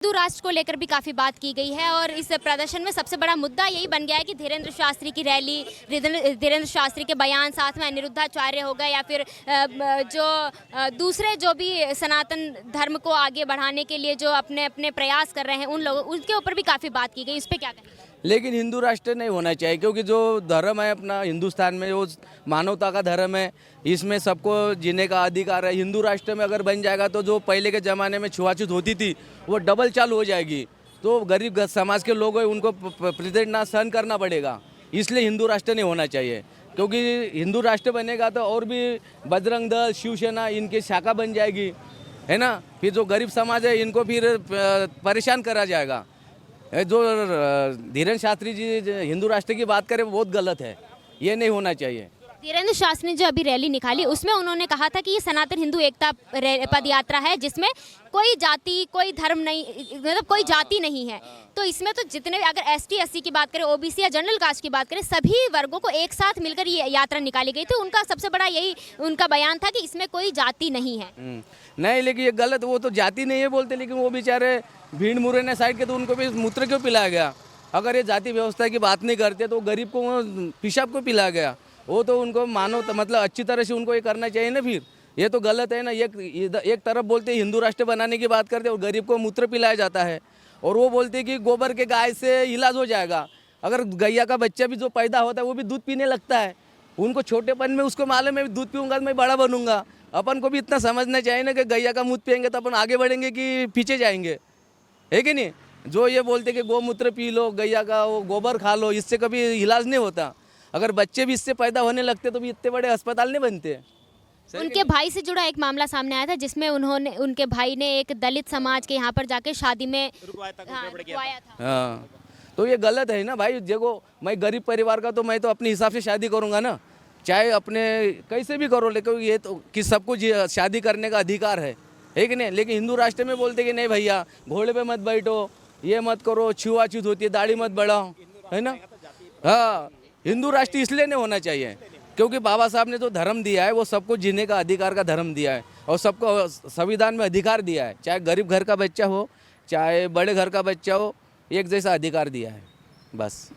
हिंदू राष्ट्र को लेकर भी काफ़ी बात की गई है और इस प्रदर्शन में सबसे बड़ा मुद्दा यही बन गया है कि धीरेन्द्र शास्त्री की रैली, धीरेन्द्र शास्त्री के बयान, साथ में अनिरुद्धाचार्य हो गए या फिर दूसरे जो भी सनातन धर्म को आगे बढ़ाने के लिए जो अपने अपने प्रयास कर रहे हैं उन लोगों उनके ऊपर भी काफ़ी बात की गई। इस पर क्या कहेंगे? लेकिन हिंदू राष्ट्र नहीं होना चाहिए, क्योंकि जो धर्म है अपना हिंदुस्तान में वो मानवता का धर्म है, इसमें सबको जीने का अधिकार है। हिंदू राष्ट्र में अगर बन जाएगा तो जो पहले के ज़माने में छुआछूत होती थी वो डबल चालू हो जाएगी, तो गरीब समाज के लोग हैं उनको प्रतिदिन सहन करना पड़ेगा। इसलिए हिंदू राष्ट्र नहीं होना चाहिए, क्योंकि हिंदू राष्ट्र बनेगा तो और भी बजरंग दल, शिवसेना इनकी शाखा बन जाएगी, है ना। फिर जो गरीब समाज है इनको फिर परेशान करा जाएगा। जो धीरेन्द्र शास्त्री जी हिंदू राष्ट्र की बात करें वो बहुत गलत है, ये नहीं होना चाहिए। धीरेन्द्र शास्त्री ने जो अभी रैली निकाली उसमें उन्होंने कहा था कि ये सनातन हिंदू एकता पद यात्रा है जिसमें कोई जाति, कोई धर्म नहीं, मतलब कोई जाति नहीं है। तो इसमें तो जितने अगर ST SC की बात करें, OBC या जनरल कास्ट की बात करें, सभी वर्गों को एक साथ मिलकर ये यात्रा निकाली गई थी। उनका सबसे बड़ा यही उनका बयान था कि इसमें कोई जाति नहीं है। नहीं, लेकिन ये गलत, वो तो जाति नहीं है बोलते, लेकिन वो बेचारे भीड़ मुरैना साइड के तो उनको भी मूत्र क्यों पिलाया गया? अगर ये जाति व्यवस्था की बात नहीं करते तो गरीब को पेशाब को पिलाया गया, वो तो उनको मानो तो मतलब अच्छी तरह से उनको ये करना चाहिए ना। फिर ये तो गलत है ना। एक तरफ बोलते हिंदू राष्ट्र बनाने की बात करते और गरीब को मूत्र पिलाया जाता है, और वो बोलते कि गोबर के गाय से इलाज हो जाएगा। अगर गैया का बच्चा भी जो पैदा होता है वो भी दूध पीने लगता है, उनको छोटेपन में उसको मालूम है दूध पीऊँगा तो मैं बड़ा बनूंगा। अपन को भी इतना समझना चाहिए ना कि गैया का मूत्र पियेंगे तो अपन आगे बढ़ेंगे कि पीछे जाएंगे, है कि नहीं। जो ये बोलते कि गोमूत्र पी लो, गैया का वो गोबर खा लो, इससे कभी इलाज नहीं होता। अगर बच्चे भी इससे पैदा होने लगते तो भी इतने बड़े अस्पताल नहीं बनते। उनके भाई से जुड़ा एक मामला सामने आया था जिसमें उनके भाई ने एक दलित समाज के यहाँ पर जाके शादी में रुकवाया था। हाँ, तो ये गलत है ना भाई। देखो, मैं गरीब परिवार का तो मैं तो अपने हिसाब से शादी करूँगा ना, चाहे अपने कैसे भी करो, लेकिन ये तो कि सबको शादी करने का अधिकार है कि नहीं। लेकिन हिंदू राष्ट्र में बोलते कि नहीं भैया घोड़े पे मत बैठो, ये मत करो, छुआछूत होती है, दाढ़ी मत बढ़ाओ, है ना। हाँ, हिंदू राष्ट्र इसलिए नहीं होना चाहिए क्योंकि बाबा साहब ने जो धर्म दिया है वो सबको जीने का अधिकार का धर्म दिया है, और सबको संविधान में अधिकार दिया है, चाहे गरीब घर का बच्चा हो चाहे बड़े घर का बच्चा हो, एक जैसा अधिकार दिया है बस।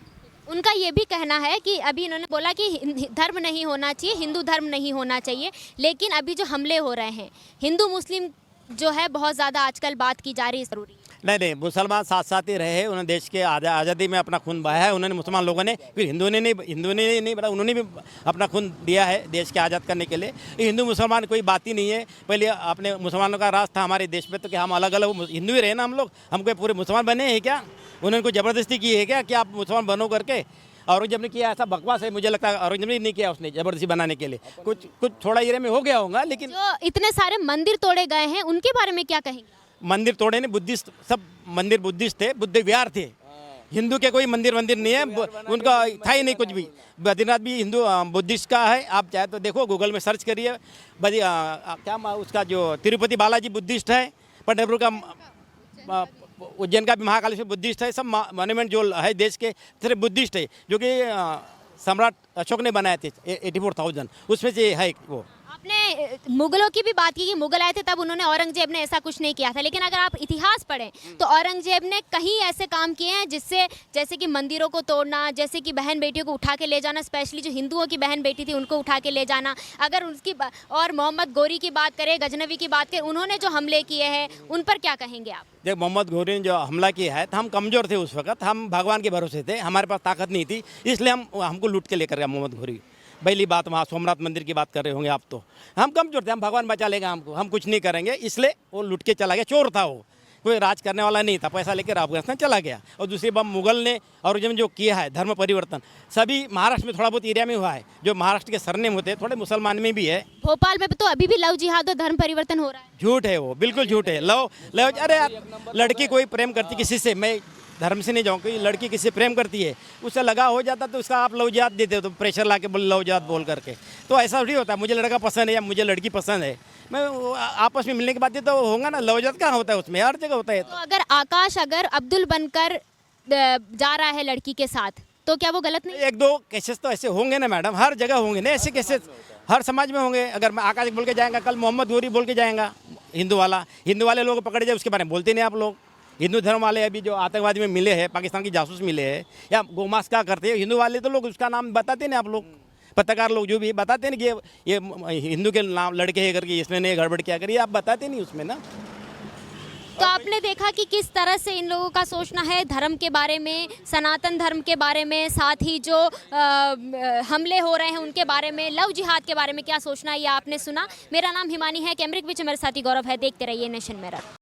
उनका ये भी कहना है कि अभी इन्होंने बोला कि धर्म नहीं होना चाहिए, हिंदू धर्म नहीं होना चाहिए, लेकिन अभी जो हमले हो रहे हैं हिंदू मुस्लिम जो है बहुत ज़्यादा आजकल बात की जा रही है, ज़रूरी है। नहीं, मुसलमान साथ साथ ही रहे, उन्होंने देश के आज़ादी में अपना खून बहाया है। उन्होंने मुसलमान लोगों ने, फिर हिंदुओं ने नहीं बता, उन्होंने भी अपना खून दिया है देश के आज़ाद करने के लिए। हिंदू मुसलमान कोई बात ही नहीं है। पहले अपने मुसलमानों का राज था हमारे देश में, तो क्या हम अलग अलग हिंदू ही रहे ना हम लोग? हम कोई पूरे मुसलमान बने हैं क्या? उन्होंने कोई ज़बरदस्ती की है क्या कि आप मुसलमान बनो करके? औरंगजेब ने किया, ऐसा बकवास है। मुझे लगता है औरंगजेब ने नहीं किया, उसने ज़बरदस्ती बनाने के लिए कुछ थोड़ा एरिया में हो गया होगा। लेकिन जो इतने सारे मंदिर तोड़े गए हैं उनके बारे में क्या कहेंगे? मंदिर तोड़े ने, बुद्धिस्ट, सब मंदिर बुद्धिस्ट थे, बुद्ध विहार थे। हिंदू के कोई मंदिर नहीं है, उनका था ही नहीं कुछ भी। बद्रीनाथ भी हिंदू बुद्धिस्ट का है, आप चाहे तो देखो, गूगल में सर्च करिए। क्या उसका जो तिरुपति बालाजी बुद्धिस्ट है, पंढरपुर का उज्जैन का भी महाकालेश्वर बुद्धिस्ट है। सब मॉन्यूमेंट जो है देश के सिर्फ बुद्धिस्ट है, जो कि सम्राट अशोक ने बनाए थे 84,000, उसमें से है वो। आपने मुगलों की भी बात की कि मुगल आए थे तब उन्होंने, औरंगजेब ने ऐसा कुछ नहीं किया था, लेकिन अगर आप इतिहास पढ़ें तो औरंगजेब ने कहीं ऐसे काम किए हैं जिससे, जैसे कि मंदिरों को तोड़ना, जैसे कि बहन बेटियों को उठा के ले जाना, स्पेशली जो हिंदुओं की बहन बेटी थी उनको उठा के ले जाना। अगर उसकी और मोहम्मद गोरी की बात करें, गजनवी की बात करें, उन्होंने जो हमले किए हैं उन पर क्या कहेंगे आप? देख, मोहम्मद गोरी ने जो हमला किया है तो हम कमज़ोर थे उस वक्त, हम भगवान के भरोसे थे, हमारे पास ताकत नहीं थी, इसलिए हमको लूट के लेकर गया मोहम्मद गोरी। पहली बात, वहाँ सोमनाथ मंदिर की बात कर रहे होंगे आप, तो हम कमजोर थे, हम भगवान बचा लेगा हमको, हम कुछ नहीं करेंगे, इसलिए वो लूट के चला गया। चोर था वो, कोई राज करने वाला नहीं था, पैसा लेकर अफगानिस्तान चला गया। और दूसरी बात, मुगल ने और जो किया है धर्म परिवर्तन, सभी महाराष्ट्र में थोड़ा बहुत एरिया में हुआ है। जो महाराष्ट्र के सरनेम होते हैं थोड़े मुसलमान में भी है। भोपाल में तो अभी भी लव जिहाद और धर्म परिवर्तन हो रहा है। झूठ है वो, बिल्कुल झूठ है। लव अरे यार, लड़की कोई प्रेम करती किसी से, मैं धर्म से नहीं जाऊँ, कोई लड़की किसी से प्रेम करती है, उससे लगा हो जाता तो उसका आप लव जिहाद देते हो, तो प्रेशर ला के बोल लव जिहाद बोल करके, तो ऐसा थोड़ी होता है। मुझे लड़का पसंद है या मुझे लड़की पसंद है, मैं आपस में मिलने के बाद तो होगा ना। लव जिहाद कहाँ होता है? उसमें हर जगह होता है। तो अगर आकाश अगर अब्दुल बनकर जा रहा है लड़की के साथ तो क्या वो गलत नहीं? एक दो केसेस तो ऐसे होंगे ना मैडम, हर जगह होंगे ना ऐसे केसेस, हर समाज में होंगे। अगर मैं आकाश बोल के जाएगा, कल मोहम्मद गोरी बोल के जाएगा, हिंदू वाले लोग पकड़े जाए, उसके बारे में बोलते नहीं आप लोग। हिंदू धर्म वाले अभी जो आतंकवादी में मिले हैं, पाकिस्तान की जासूस मिले हैं या गोमांस का करते हैं, हिंदू वाले तो लोग उसका नाम बताते नहीं, आप लोग पत्रकार लोग जो भी बताते हैं कि ये हिंदू के नाम लड़के हैं करके इसने ने गड़बड़ किया करिए, आप बताते नहीं उसमें ना। तो आपने देखा कि किस तरह से इन लोगों का सोचना है धर्म के बारे में, सनातन धर्म के बारे में, साथ ही जो हमले हो रहे हैं उनके बारे में, लव जिहाद के बारे में क्या सोचना है, ये आपने सुना। मेरा नाम हिमानी है, कैमरिक विच मेरे साथी गौरव है। देखते रहिए नेशन मिरर।